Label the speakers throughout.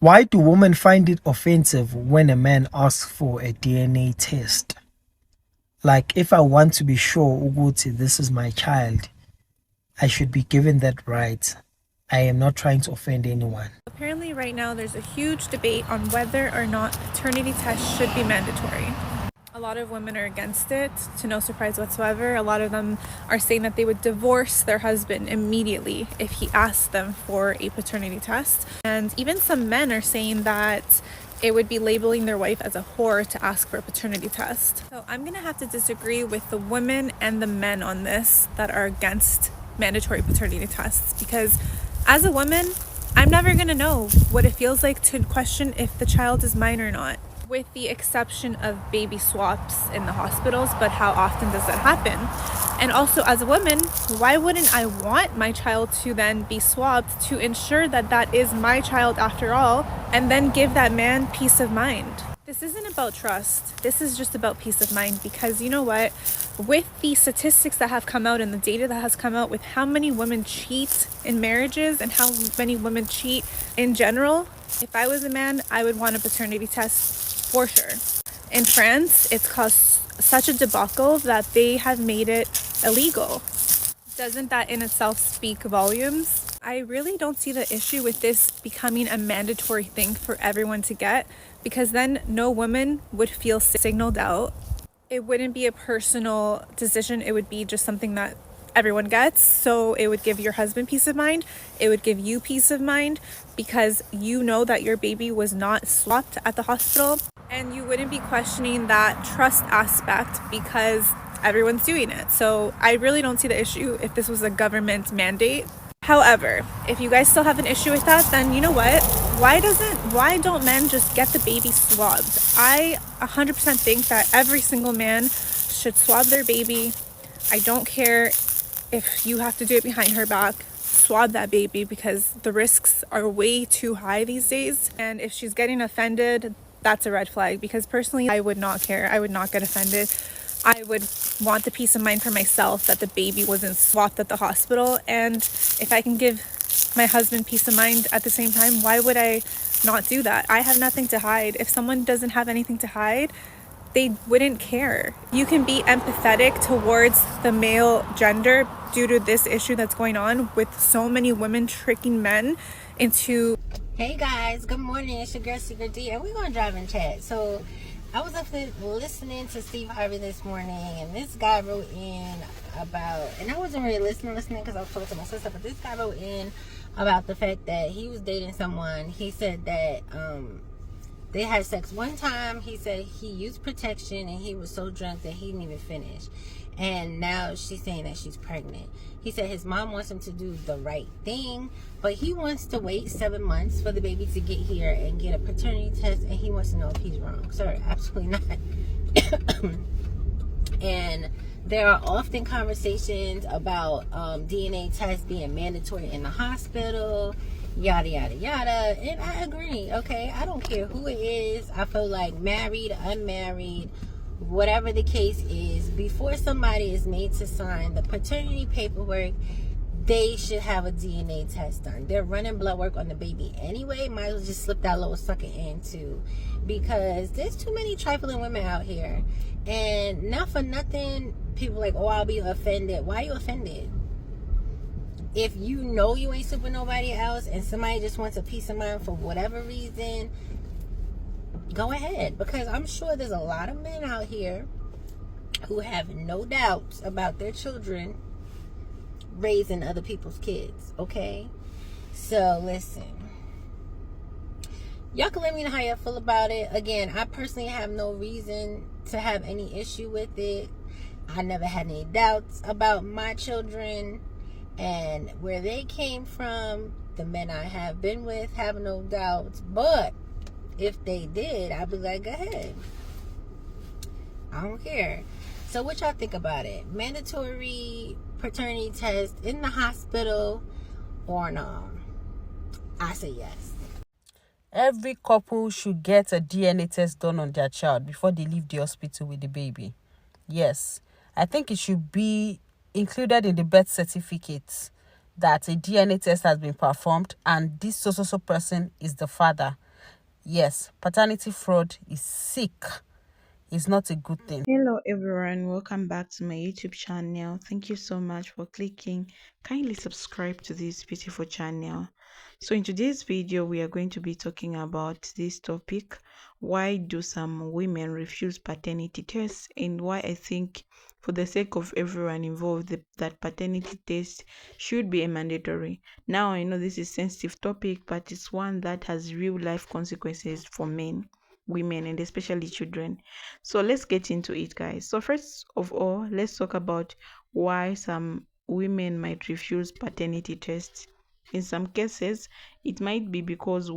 Speaker 1: Why do women find it offensive when a man asks for a DNA test? Like, if I want to be sure Uguti, this is my child, I should be given that right. I am not trying to offend anyone.
Speaker 2: Apparently right now there's a huge debate on whether or not paternity tests should be mandatory. A lot of women are against it, to no surprise whatsoever. A lot of them are saying that they would divorce their husband immediately if he asked them for a paternity test. And even some men are saying that it would be labeling their wife as a whore to ask for a paternity test. So I'm gonna have to disagree with the women and the men on this that are against mandatory paternity tests, because as a woman, I'm never gonna know what it feels like to question if the child is mine or not, with the exception of baby swaps in the hospitals. But how often does that happen? And also, as a woman, why wouldn't I want my child to then be swapped to ensure that that is my child after all, and then give that man peace of mind? This isn't about trust. This is just about peace of mind, because you know what? With the statistics that have come out and the data that has come out with how many women cheat in marriages and how many women cheat in general, if I was a man, I would want a paternity test for sure. In France, it's caused such a debacle that they have made it illegal. Doesn't that in itself speak volumes? I really don't see the issue with this becoming a mandatory thing for everyone to get, because then no woman would feel signaled out. It wouldn't be a personal decision. It would be just something that everyone gets. So it would give your husband peace of mind. It would give you peace of mind, because you know that your baby was not swapped at the hospital, and you wouldn't be questioning that trust aspect because everyone's doing it. So I really don't see the issue if this was a government mandate. However, if you guys still have an issue with that, then you know what? Why don't men just get the baby swabbed? I 100% think that every single man should swab their baby. I don't care if you have to do it behind her back. Swab that baby, because the risks are way too high these days. And if she's getting offended, that's a red flag, because personally, I would not care. I would not get offended. I would want the peace of mind for myself that the baby wasn't swapped at the hospital. And if I can give my husband peace of mind at the same time, why would I not do that? I have nothing to hide. If someone doesn't have anything to hide, they wouldn't care. You can be empathetic towards the male gender due to this issue that's going on with so many women tricking men into...
Speaker 3: Hey guys, good morning. It's your girl Secret D, and we're gonna drive and chat. So I was up there listening to Steve Harvey this morning, and this guy wrote in about, and I wasn't really listening because I was talking to my sister, but this guy wrote in about the fact that he was dating someone. He said that they had sex one time. He said he used protection and he was so drunk that he didn't even finish. And now she's saying that she's pregnant. He said his mom wants him to do the right thing, but he wants to wait 7 months for the baby to get here and get a paternity test, and he wants to know if he's wrong. Sir, absolutely not. And there are often conversations about DNA tests being mandatory in the hospital, yada yada yada, and I agree. Okay, I don't care who it is. I feel like married, unmarried, whatever the case is, before somebody is made to sign the paternity paperwork, they should have a DNA test done. They're running blood work on the baby anyway. Might as well just slip that little sucker in too, because there's too many trifling women out here. And not for nothing, people like, oh, I'll be offended. Why are you offended? If you know you ain't super nobody else and somebody just wants a peace of mind for whatever reason, go ahead. Because I'm sure there's a lot of men out here who have no doubts about their children raising other people's kids. Okay? So listen, y'all can let me know how y'all feel about it. Again, I personally have no reason to have any issue with it. I never had any doubts about my children and where they came from. The men I have been with have no doubts. But if they did, I'd be like, go ahead. I don't care. So what y'all think about it? Mandatory paternity test in the hospital or no? I say yes.
Speaker 4: Every couple should get a DNA test done on their child before they leave the hospital with the baby. Yes, I think it should be included in the birth certificate that a DNA test has been performed and this so person is the father. Yes, paternity fraud is sick. It's not a good thing.
Speaker 5: Hello everyone, welcome back to my YouTube channel. Thank you so much for clicking. Kindly subscribe to this beautiful channel. So in today's video, we are going to be talking about this topic: why do some women refuse paternity tests, and why I think, for the sake of everyone involved, that paternity test should be a mandatory. Now I know this is a sensitive topic, but it's one that has real life consequences for men, women, and especially children. So let's get into it, guys. So first of all, let's talk about why some women might refuse paternity tests. In some cases, it might be because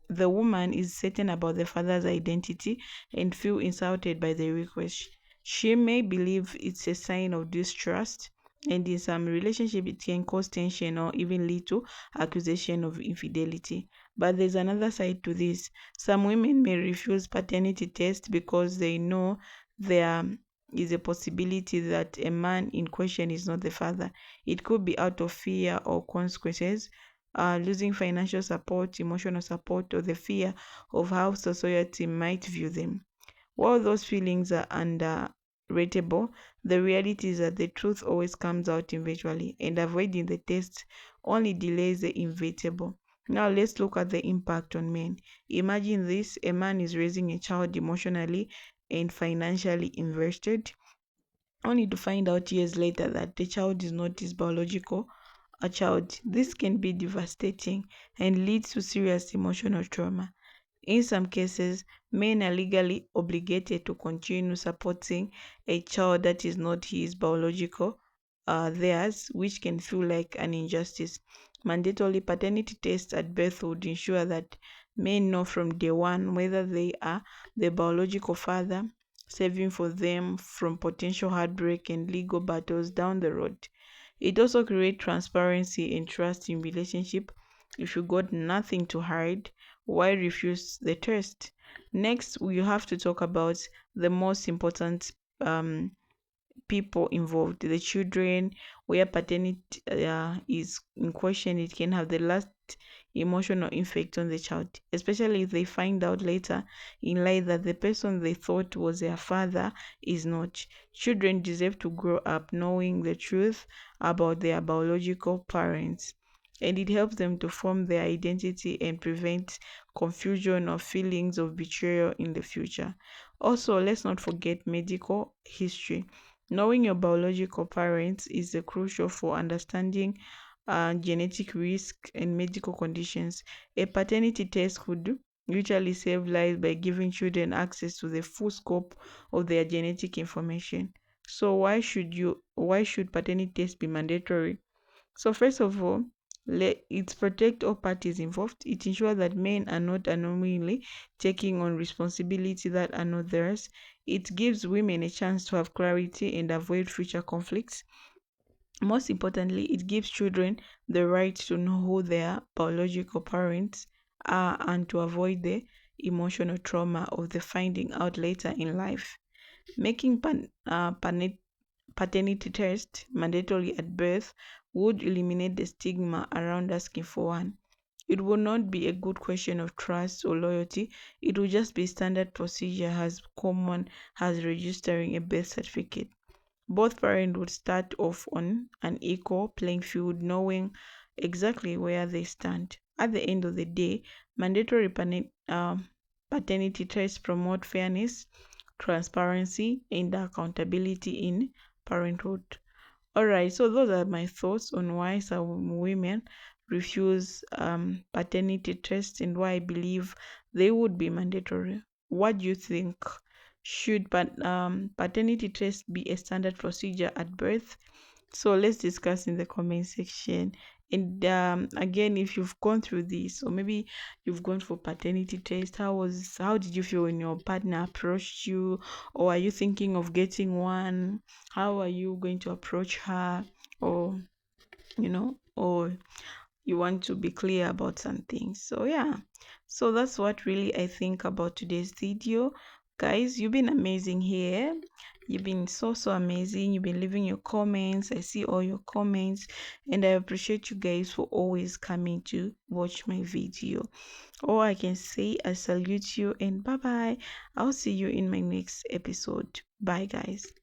Speaker 5: the woman is certain about the father's identity and feel insulted by the request. She may believe it's a sign of distrust, and in some relationship it can cause tension or even lead to accusation of infidelity. But there's another side to this. Some women may refuse paternity test because they know there is a possibility that a man in question is not the father. It could be out of fear or consequences, losing financial support, emotional support, or the fear of how society might view them. While those feelings are underratable, the reality is that the truth always comes out eventually, and avoiding the test only delays the inevitable. Now, let's look at the impact on men. Imagine this: a man is raising a child emotionally and financially invested, only to find out years later that the child is not his biological a child. This can be devastating and leads to serious emotional trauma. In some cases, men are legally obligated to continue supporting a child that is not his biological, theirs, which can feel like an injustice. Mandatory paternity tests at birth would ensure that men know from day one whether they are the biological father, saving for them from potential heartbreak and legal battles down the road. It also creates transparency and trust in relationship. If you got nothing to hide, why refuse the test? Next, we have to talk about the most important people involved, the children. Where paternity is in question, it can have the last emotional effect on the child, especially if they find out later in life that the person they thought was their father is not. Children deserve to grow up knowing the truth about their biological parents, and it helps them to form their identity and prevent confusion or feelings of betrayal in the future. Also, let's not forget medical history. Knowing your biological parents is crucial for understanding genetic risk and medical conditions. A paternity test could usually save lives by giving children access to the full scope of their genetic information. So why should paternity test be mandatory? So first of all, it protect all parties involved. It ensures that men are not unknowingly taking on responsibility that are not theirs. It gives women a chance to have clarity and avoid future conflicts. Most importantly, it gives children the right to know who their biological parents are and to avoid the emotional trauma of the finding out later in life. Making paternity test mandatory at birth would eliminate the stigma around asking for one. It would not be a good question of trust or loyalty. It would just be standard procedure as common as registering a birth certificate. Both parents would start off on an equal playing field, knowing exactly where they stand. At the end of the day, mandatory paternity tests promote fairness, transparency, and accountability in parenthood. All right, so those are my thoughts on why some women refuse paternity tests and why I believe they would be mandatory. What do you think? Should paternity tests be a standard procedure at birth? So let's discuss in the comment section. And again, if you've gone through this, or maybe you've gone for paternity test, how did you feel when your partner approached you, or are you thinking of getting one? How are you going to approach her, or or you want to be clear about some things? So yeah, so that's what really I think about today's video. Guys, you've been amazing here. You've been so amazing. You've been leaving your comments. I see all your comments, and I appreciate you guys for always coming to watch my video. All I can say, I salute you, and bye bye. I'll see you in my next episode. Bye guys.